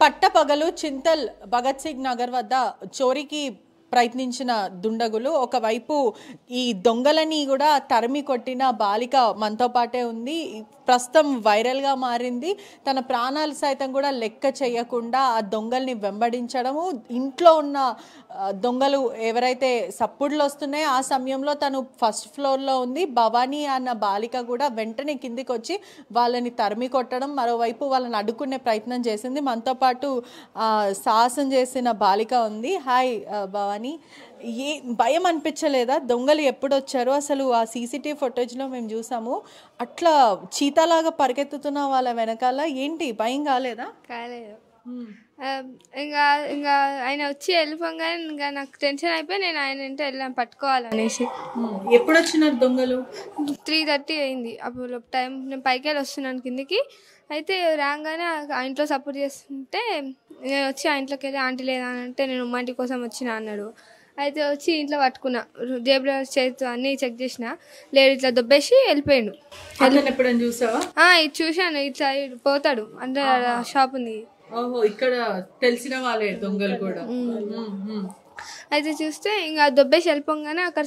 పట్టపగలు చింతల్ భగత్ సింగ్ నగర్ వద్ద చోరీకి ప్రయత్నించిన దుండగులు ఒకవైపు ఈ దొంగలని కూడా తరిమి కొట్టిన బాలిక మనతో పాటే ఉంది. ప్రస్తుతం వైరల్గా మారింది. తన ప్రాణాలు సైతం కూడా లెక్క చేయకుండా ఆ దొంగల్ని వెంబడించడము. ఇంట్లో ఉన్న దొంగలు ఎవరైతే సప్పుడులు వస్తున్నాయో ఆ సమయంలో తను ఫస్ట్ ఫ్లోర్లో ఉంది. భవానీ అన్న బాలిక కూడా వెంటనే కిందికి వచ్చి వాళ్ళని తరిమి కొట్టడం, మరోవైపు వాళ్ళని అడ్డుకునే ప్రయత్నం చేసింది. మనతో పాటు సాహసం చేసిన బాలిక ఉంది. హాయ్ భవానీ, ఏ భయం అనిపించలేదా? దొంగలు ఎప్పుడు వచ్చారో అసలు ఆ సీసీటీవీ ఫుటేజ్లో మేము చూసాము. అట్లా చీతాలాగా పరిగెత్తుతున్న వాళ్ళ వెనకాల ఏంటి భయం కాలేదా? కాలేదు. ఇంకా ఇంకా ఆయన వచ్చి వెళ్ళిపోగానే ఇంకా నాకు టెన్షన్ అయిపోయి నేను ఆయన ఇంటి వెళ్ళాను పట్టుకోవాలనేసి. ఎప్పుడు వచ్చినారు దొంగలు? 3:30 అయింది. అప్పుడు టైం నేను పైకి వెళ్ళి వస్తున్నాను కిందికి. అయితే రాగానే ఆ ఇంట్లో సపోర్ట్ చేస్తుంటే నేను వచ్చి ఆ ఇంట్లోకి వెళ్ళి ఆంటీ లేదా అని అంటే నేను ఉమ్మాంటి కోసం వచ్చిన అన్నాడు. అయితే వచ్చి ఇంట్లో పట్టుకున్నా, జేబులో చేతి అన్నీ చెక్ చేసిన, లేడు, ఇట్లా దొబ్బేసి వెళ్ళిపోయాడు. ఎప్పుడైనా చూసావా? ఇది చూశాను, ఇట్లా పోతాడు అంటే షాప్ ఉంది. ఓహో, ఇక్కడ తెలిసిన వాళ్ళే దొంగలు కూడా. అయితే చూస్తే ఇంకా దొబ్బేసి వెళ్ళిపోగానే అక్కడ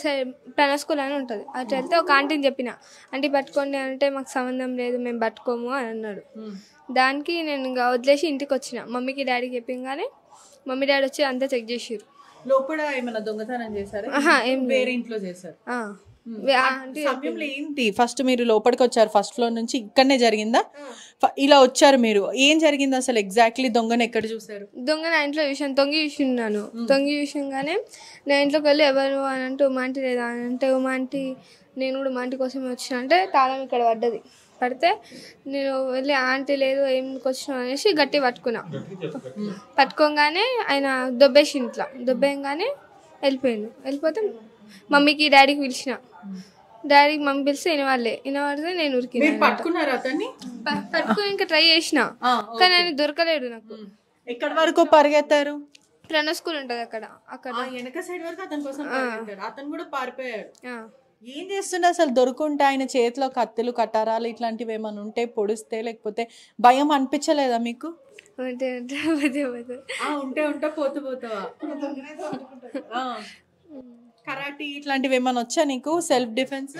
ప్రణవ్ స్కూల్ అని ఉంటుంది, అటు వెళ్తే ఒక ఆంటీని చెప్పిన, ఆంటీ పట్టుకోండి అంటే మాకు సంబంధం లేదు మేము పట్టుకోము అని అన్నాడు. దానికి నేను ఇంకా వదిలేసి ఇంటికి వచ్చిన. మమ్మీకి డాడీకి చెప్పగానే మమ్మీ డాడీ వచ్చి అంతా చెక్ చేసారు. లోపల ఏమైనా దొంగతనం చేశారు? వేరే ఇంట్లో చేశారు. సమయంలో ఏంటి ఫస్ట్ మీరు లోపలికి వచ్చారు, ఫస్ట్ ఫ్లోర్ నుంచి ఇక్కడనే జరిగిందా? ఇలా వచ్చారు మీరు, ఏం జరిగింది అసలు ఎగ్జాక్ట్లీ? దొంగను ఎక్కడ చూసారు? దొంగ నా ఇంట్లో చూసాను, తొంగి చూసిన్నాను. తొంగి చూసగానే నా ఇంట్లోకి వెళ్ళి ఎవరు అని అంటే ఉమాంటి లేదా అని అంటే ఉమాంటి నేను కూడా ఉమాంటి కోసమే వచ్చిన అంటే తాళం ఇక్కడ పడ్డది. పడితే నేను వెళ్ళి ఆంటీ లేదు ఏమికి వచ్చినా అనేసి గట్టి పట్టుకున్నా. పట్టుకోగానే ఆయన దొబ్బేసి ఇంట్లో దొబ్బేయగానే వెళ్ళిపోయాను. వెళ్ళిపోతే మమ్మీకి డాడీకి పిలిచిన, డాడీకి మమ్మీ పిలిస్తే వినవాడితే నేను ఉరికినా. పట్టుకుని ఇంకా ట్రై చేసిన కానీ ఆయన దొరకలేడు నాకు. ఎక్కడి వరకు పరిగెత్తారు? ప్రణవ్ స్కూల్ ఉంటుంది అక్కడ వెనక సైడ్ వరకు అతని కోసం అతను కూడా పారిపోయాడు. ఏం చేస్తుండే అసలు? దొరుకుంటే ఆయన చేతిలో కత్తులు కటారాలు ఇట్లాంటివి ఏమైనా ఉంటే పొడిస్తే, లేకపోతే భయం అనిపించలేదా మీకు? ఉంటే ఉంటే పోతావా? కరాటీ ఇట్లాంటివి ఏమైనా వచ్చా నీకు? Self defence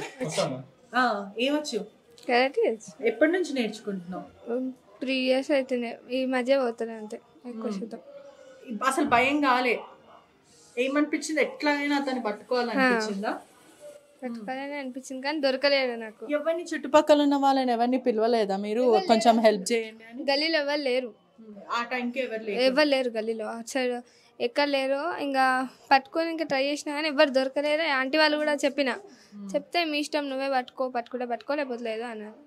ఏమొచ్చు? కరాటీ ఎప్పటి నుంచి నేర్చుకుంటున్నావు? 3 years అవుతుంది. ఈ మధ్య పోతాను అంతే, ఎక్కువ శాతం. అసలు భయం కాలే? ఏమనిపించింది? ఎట్లయినా అతన్ని పట్టుకోవాలనిపించిందా? పట్టుకోవాలని అనిపించింది కానీ దొరకలేదు నాకు. ఎవరిని చుట్టుపక్కల ఉన్న వాళ్ళని ఎవరిని పిలవలేదా మీరు? కొంచెం హెల్ప్ చేయండి అని. గల్లీలో ఎవరు లేరు, ఆ టైంకి ఎవరు లేరు గల్లీలో, అటు సైడ్ ఎక్కడ లేరు. ఇంకా పట్టుకొని ఇంకా ట్రై చేసినా కానీ ఎవరు దొరకలేరు. ఆంటీ వాళ్ళు కూడా చెప్తే మీ ఇష్టం, నువ్వే పట్టుకుంటే పట్టుకోలేకపోతే లేదు అన్నారు.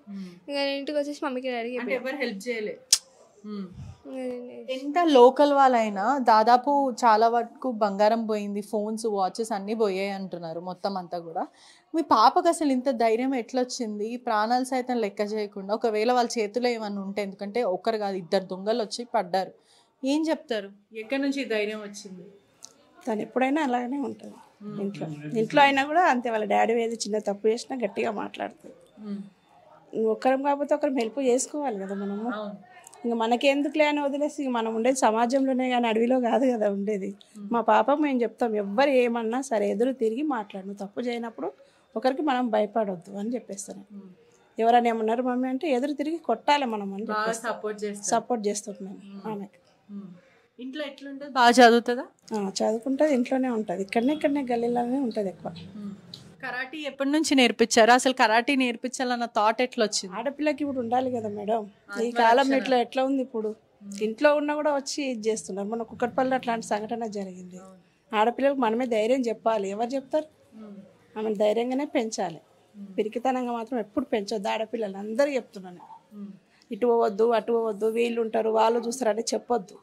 ఇంకా నేను ఇంటికి వచ్చేసి మమ్మీకి డాడీకి ఎవరు హెల్ప్ చేయలేదు. ఎంత లోకల్ వాళ్ళైనా దాదాపు చాలా వరకు బంగారం పోయింది, ఫోన్స్ వాచెస్ అన్నీ పోయాయి అంటున్నారు మొత్తం అంతా కూడా. మీ పాపకు అసలు ఇంత ధైర్యం ఎట్లా వచ్చింది? ప్రాణాలు సైతం లెక్క చేయకుండా. ఒకవేళ వాళ్ళ చేతిలో ఏమన్నా ఉంటే, ఎందుకంటే ఒకరు కాదు 2 దొంగలు వచ్చి పడ్డారు, ఏం చెప్తారు? ఎక్కడి నుంచి ధైర్యం వచ్చింది? తను ఎప్పుడైనా అలాగనే ఉంటుంది. ఇంట్లో అయినా కూడా అంతే, వాళ్ళ డాడీ ఏది చిన్న తప్పు చేసినా గట్టిగా మాట్లాడుతుంది. ఒక్కరం కాకపోతే ఒకరం హెల్ప్ చేసుకోవాలి కదా మనము. ఇంకా మనకెందుకులే అని వదిలేసి, మనం ఉండేది సమాజంలోనే కానీ అడవిలో కాదు కదా ఉండేది. మా పాప మేము చెప్తాం, ఎవ్వరు ఏమన్నా సరే ఎదురు తిరిగి మాట్లాడు, నువ్వు తప్పు చేయనప్పుడు ఒకరికి మనం భయపడొద్దు అని చెప్పేస్తాను. ఎవరైనా ఏమన్నారు మమ్మీ అంటే ఎదురు తిరిగి కొట్టాలి మనం అని సపోర్ట్ చేస్తున్నాను ఆమెకి. ఇంట్లో ఎట్లుంటుంది? బాగా చదువుతుందా? చదువుకుంటుంది, ఇంట్లోనే ఉంటుంది, ఇక్కడనే గల్లీలోనే ఉంటుంది ఎక్కువ. కరాటీ ఎప్పటి నుంచి నేర్పించారు? అసలు కరాటీ నేర్పించాలన్న థాట్ ఎట్లా వచ్చింది? ఆడపిల్లకి ఇప్పుడు ఉండాలి కదా మేడం, ఈ కాలం ఎట్లా ఉంది ఇప్పుడు. ఇంట్లో ఉన్నా కూడా వచ్చి ఇది చేస్తున్నారు. మన కుక్కట్పల్లిలో అట్లాంటి సంఘటన జరిగింది. ఆడపిల్లలకు మనమే ధైర్యం చెప్పాలి. ఎవరు చెప్తారు? ఆమెను ధైర్యంగానే పెంచాలి, పిరికితనంగా మాత్రం ఎప్పుడు పెంచొద్దు. ఆడపిల్లలు అందరూ చెప్తున్నాను, ఇటు పోవద్దు అటు పోవద్దు, వీళ్ళు ఉంటారు వాళ్ళు చూస్తారంటే చెప్పొద్దు.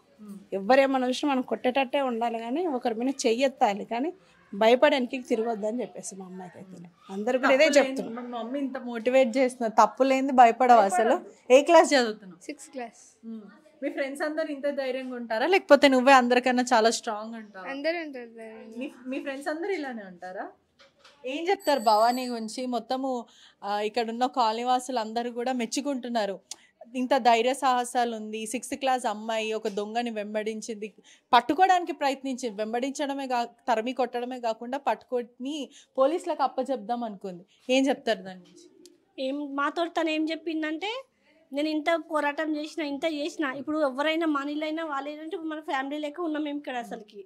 ఎవరేమన్నా చూసినా మనం కొట్టేటట్టే ఉండాలి కానీ ఒకరి మీద చెయ్యెత్తాలి కానీ భయపడానికి తిరగొద్దు అని చెప్పేసి మా అమ్మాయికి అయితే అందరు కూడా ఇదే చెప్తున్నాను. మా మమ్మీ ఇంత మోటివేట్ చేస్తున్నారు, తప్పు లేని భయపడవు అసలు. ఏ క్లాస్ చదువుతున్నావు? 6th class. మీ ఫ్రెండ్స్ అందరు ఇంత ధైర్యంగా ఉంటారా, లేకపోతే నువ్వే అందరికన్నా చాలా స్ట్రాంగ్ ఉంటావు? అందరూ ఉంటారు. మీ ఫ్రెండ్స్ అందరు ఇలానే ఉంటారా? ఏం చెప్తారు భవానీ గురించి? మొత్తము ఇక్కడ ఉన్న కాలనీ వాసులు అందరూ కూడా మెచ్చుకుంటున్నారు. ఇంత ధైర్య సాహసాలు ఉంది, 6th క్లాస్ అమ్మాయి ఒక దొంగని వెంబడించింది, పట్టుకోవడానికి ప్రయత్నించింది, వెంబడించడమే తరిమి కొట్టడమే కాకుండా పట్టుకొని పోలీసులకు అప్పచెప్దాం అనుకుంది. ఏం చెప్తారు దాని గురించి? మాతో తను ఏం చెప్పిందంటే, నేను ఇంత పోరాటం చేసిన, ఇంత చేసిన, ఇప్పుడు ఎవరైనా మనీలైనా వాళ్ళేంటంటే మన ఫ్యామిలీ లెక్క ఉన్నాం మేము ఇక్కడ, అసలుకి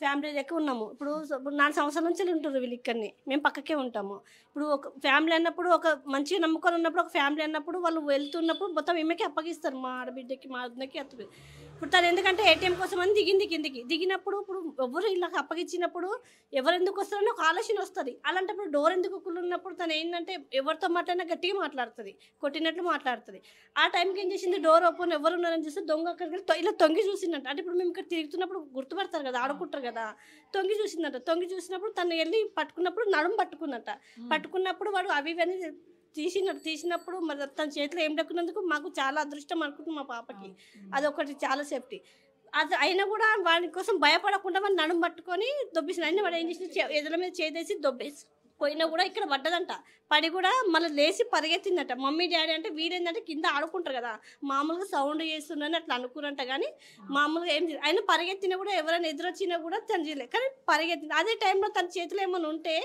ఫ్యామిలీ లెక్క ఉన్నాము. ఇప్పుడు 4 సంవత్సరాల నుంచి ఉంటారు వీళ్ళు ఇక్కడనే, మేము పక్కకే ఉంటాము. ఇప్పుడు ఒక ఫ్యామిలీ అన్నప్పుడు, ఒక మంచిగా నమ్ముకొని ఉన్నప్పుడు, ఒక ఫ్యామిలీ అన్నప్పుడు వాళ్ళు వెళ్తున్నప్పుడు మొత్తం ఈమెకి అప్పగిస్తారు, మా ఆడబిడ్డకి మా వద్దకి అత్తకి. ఇప్పుడు తను ఎందుకంటే ఏటీఎం కోసం అని దిగింది కిందికి. దిగినప్పుడు ఇప్పుడు ఎవరు ఇలా అప్పగించినప్పుడు ఎవరు ఎందుకు వస్తారని ఒక ఆలోచన వస్తుంది. అలాంటప్పుడు డోర్ ఎందుకు కుళ్ళున్నప్పుడు తను ఏంటంటే ఎవరితో మాట్లాడినా గట్టిగా మాట్లాడుతుంది, కొట్టినట్లు మాట్లాడుతుంది. ఆ టైంకి ఏం చేసింది, డోర్ ఓపెన్ ఎవరు ఉన్నారని చూస్తే దొంగ అక్కడికి ఇలా తొంగి చూసిందంట. అంటే ఇప్పుడు మేము ఇక్కడ తిరుగుతున్నప్పుడు గుర్తుపడతారు కదా, ఆడుకుంటారు కదా, తొంగి చూసిందంట. తొంగి చూసినప్పుడు తను వెళ్ళి పట్టుకున్నప్పుడు నడుము పట్టుకుందంట. పట్టుకున్నప్పుడు వాడు అవి ఇవన్నీ తీసినప్పుడు మరి తన చేతిలో ఏం దక్కున్నందుకు మాకు చాలా అదృష్టం అనుకుంటుంది మా పాపకి. అదొకటి చాలా సేఫ్టీ. అది అయినా కూడా వాడి కోసం భయపడకుండా వాడిని నడుము పట్టుకొని దొబ్బేసిన. అయినా వాడు ఏం చేసిన, ఎదుల మీద చేదేసి దొబ్బేసి పోయినా కూడా ఇక్కడ పడ్డదంట. పడి కూడా మళ్ళీ లేచి పరిగెత్తిందట. మమ్మీ డాడీ అంటే వీడేందంటే కింద ఆడుకుంటారు కదా, మామూలుగా సౌండ్ చేస్తుందని అట్లా అనుకున్నంట. కానీ మామూలుగా ఏం చేయలేదు. అయినా పరిగెత్తినా కూడా ఎవరైనా ఎదురొచ్చినా కూడా తను చేయలేదు. కానీ పరిగెత్తింది. అదే టైంలో తన చేతిలో ఏమైనా ఉంటే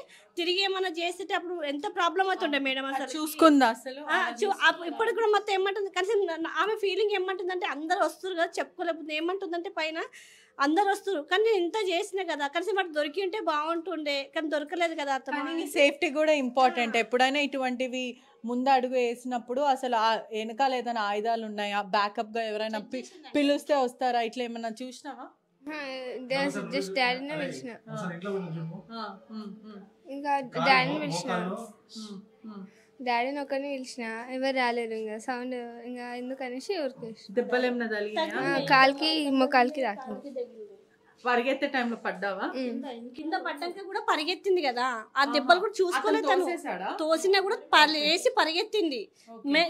తిరిగి ఏమైనా చేస్తే అప్పుడు ఎంత ప్రాబ్లం అవుతుండే మేడం. అసలు చూసుకుందా అసలు? ఇప్పటికి కూడా మొత్తం ఏమంటుంది కలిసి ఆమె ఫీలింగ్ ఏమంటుందంటే, అందరు వస్తారు కదా చెప్పుకోలేకపోతే ఏమంటుందంటే, పైన అందరు వస్తారు కానీ నేను ఇంత చేసిన కదా, కలిసి వాడు దొరికి ఉంటే బాగుంటుండే, కానీ దొరకలేదు కదా. అతను సేఫ్టీ కూడా ఇంపార్టెంట్. ఎప్పుడైనా ఇటువంటివి ముందు అడుగు వేసినప్పుడు అసలు వెనకాల ఏదైనా ఆయుధాలు ఉన్నాయా, బ్యాకప్ గా ఎవరైనా పిలుస్తే వస్తారా, ఇట్లా ఏమన్నా చూసినావా? జస్ట్ డాడీనే పిలిచిన, ఇంకా డాడీని పిలిచిన, డాడీని ఒకరిని పిలిచిన, ఎవరు రాలేరు. ఇంకా సౌండ్ ఇంకా ఎందుకనేసి ఊరికేసి దెబ్బలు ఏమన్నా తగిలినాయా? కాలికి మొక్కాలికి తాకింది. పరిగెత్తే టైంలో పడ్డావా? కింద పడ్డాక కూడా పరిగెత్తింది కదా, ఆ దెబ్బలు కూడా చూసుకోలేదు. తను తోసినా కూడా వేసి పరిగెత్తింది.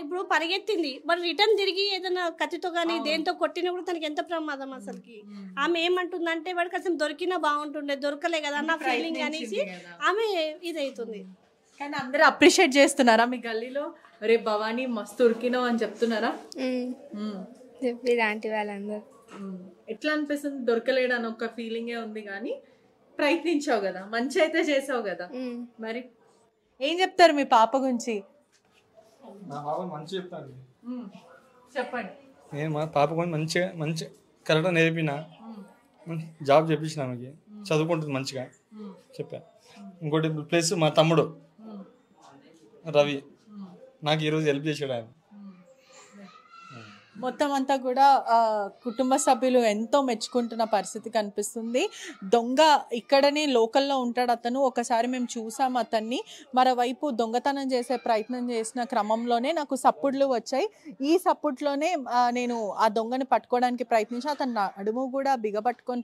ఇప్పుడు పరిగెత్తింది, మరి రిటర్న్ తిరిగి ఏదైనా కత్తితో కానీ దేంతో కొట్టినా కూడా తనకి ఎంత ప్రమాదం అసలుకి. ఆమె ఏమంటుందంటే, వాడికి అసలు దొరికినా బాగుంటుండే, దొరకలే కదా అన్న ఫీలింగ్ అనేసి ఆమె ఇదవుతుంది. కానీ అందరూ అప్రిషియేట్ చేస్తున్నారా మీ గల్లీలో? రే భవానీ మస్తు ఉరికినావు అని చెప్తున్నారా? చెప్పి లాంటి వాళ్ళందరూ. ఎట్లా అనిపిస్తుంది? దొరకలేడు అని ఒక ఫీలింగే ఉంది, కానీ ప్రయత్నించావు కదా, మంచి అయితే చేసావు కదా. మరి ఏం చెప్తారు మీ పాప గురించి? చెప్పండి. నేను మా పాప గురించి మంచిగా కరెక్ట్గా నేర్పిన, జాబ్ చేపించిన, ఆమెకి చదువుకుంటుంది మంచిగా చెప్పా. ఇంకోటి ప్లస్ మా తమ్ముడు రవి నాకు ఈరోజు హెల్ప్ చేశాడు. ఆయన మొత్తం అంతా కూడా కుటుంబ సభ్యులు ఎంతో మెచ్చుకుంటున్న పరిస్థితి కనిపిస్తుంది. దొంగ ఇక్కడనే లోకల్లో ఉంటాడు అతను. ఒకసారి మేము చూసాం అతన్ని. మరోవైపు దొంగతనం చేసే ప్రయత్నం చేసిన క్రమంలోనే నాకు సప్పుడ్లు వచ్చాయి. ఈ సప్పుడ్లోనే నేను ఆ దొంగని పట్టుకోవడానికి ప్రయత్నించి అతను నడుము కూడా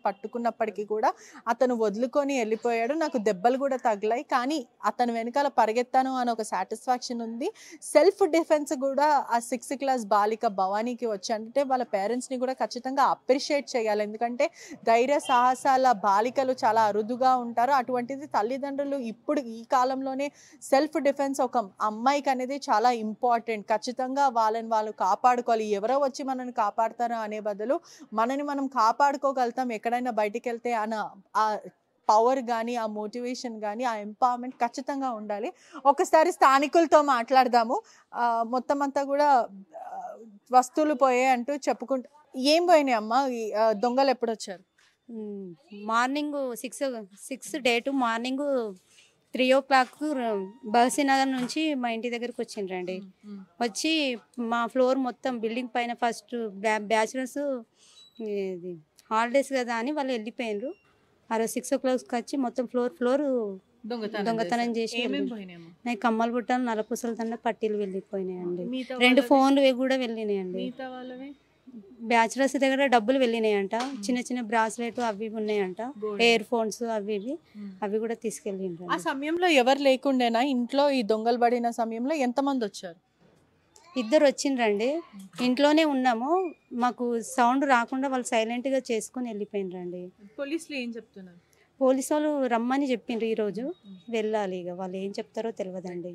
పట్టుకున్నప్పటికీ కూడా అతను వదులుకొని వెళ్ళిపోయాడు. నాకు దెబ్బలు కూడా తగిలాయి, కానీ అతను వెనకాల పరిగెత్తాను అని ఒక సాటిస్ఫాక్షన్ ఉంది. సెల్ఫ్ డిఫెన్స్ కూడా ఆ 6th క్లాస్ బాలిక భవానీకి వచ్చంటే వాళ్ళ పేరెంట్స్ని కూడా ఖచ్చితంగా అప్రిషియేట్ చేయాలి. ఎందుకంటే ధైర్య సాహసాల బాలికలు చాలా అరుదుగా ఉంటారు. అటువంటిది తల్లిదండ్రులు ఇప్పుడు ఈ కాలంలోనే సెల్ఫ్ డిఫెన్స్ ఒక అమ్మాయికి అనేది చాలా ఇంపార్టెంట్. ఖచ్చితంగా వాళ్ళని వాళ్ళు కాపాడుకోవాలి. ఎవరో వచ్చి మనల్ని కాపాడుతారో అనే బదులు మనని మనం కాపాడుకోగలుగుతాం ఎక్కడైనా బయటికి వెళ్తే అన్న ఆ పవర్ కానీ, ఆ మోటివేషన్ కానీ, ఆ ఎంపవర్మెంట్ ఖచ్చితంగా ఉండాలి. ఒకసారి స్థానికులతో మాట్లాడదాము. మొత్తం అంతా కూడా వస్తువులు పోయాయి అంటూ చెప్పుకుంటూ, ఏం పోయినాయి అమ్మ? దొంగలు ఎప్పుడు వచ్చారు? మార్నింగ్ 6 డేటు మార్నింగ్ 3 o'clock బహసీనగర్ నుంచి మా ఇంటి దగ్గరకు వచ్చిండ్రండి. వచ్చి మా ఫ్లోర్ మొత్తం బిల్డింగ్ పైన ఫస్ట్ బ్యాచులర్స్ హాలిడేస్ కదా అని వాళ్ళు వెళ్ళిపోయినారు. ఆ రోజు 6 o'clock వచ్చి మొత్తం ఫ్లోర్ దొంగతనం చేసి నాకు కమ్మలు బుట్టలు, నలపూసల దండ, పట్టీలు వెళ్ళిపోయినాయండి. 2 ఫోన్లు కూడా వెళ్ళినాయండి. బ్యాచులర్స్ దగ్గర డబ్బులు వెళ్ళినాయంట, చిన్న చిన్న బ్రాస్లెట్ అవి ఉన్నాయంట, ఇయర్ ఫోన్స్ అవి కూడా తీసుకెళ్ళిండ్రు. ఆ సమయంలో ఎవరు లేకుండేనా ఇంట్లో? ఈ దొంగలు పడిన సమయంలో ఎంతమంది వచ్చారు? 2 వచ్చిండ్రండి. ఇంట్లోనే ఉన్నాము, మాకు సౌండ్ రాకుండా వాళ్ళు సైలెంట్గా చేసుకొని వెళ్ళిపోయినరండి. పోలీసులు ఏం చెప్తున్నారు? పోలీసు వాళ్ళు రమ్మని చెప్పిండ్రు ఈరోజు. వెళ్ళాలి, ఇక వాళ్ళు ఏం చెప్తారో తెలియదండి.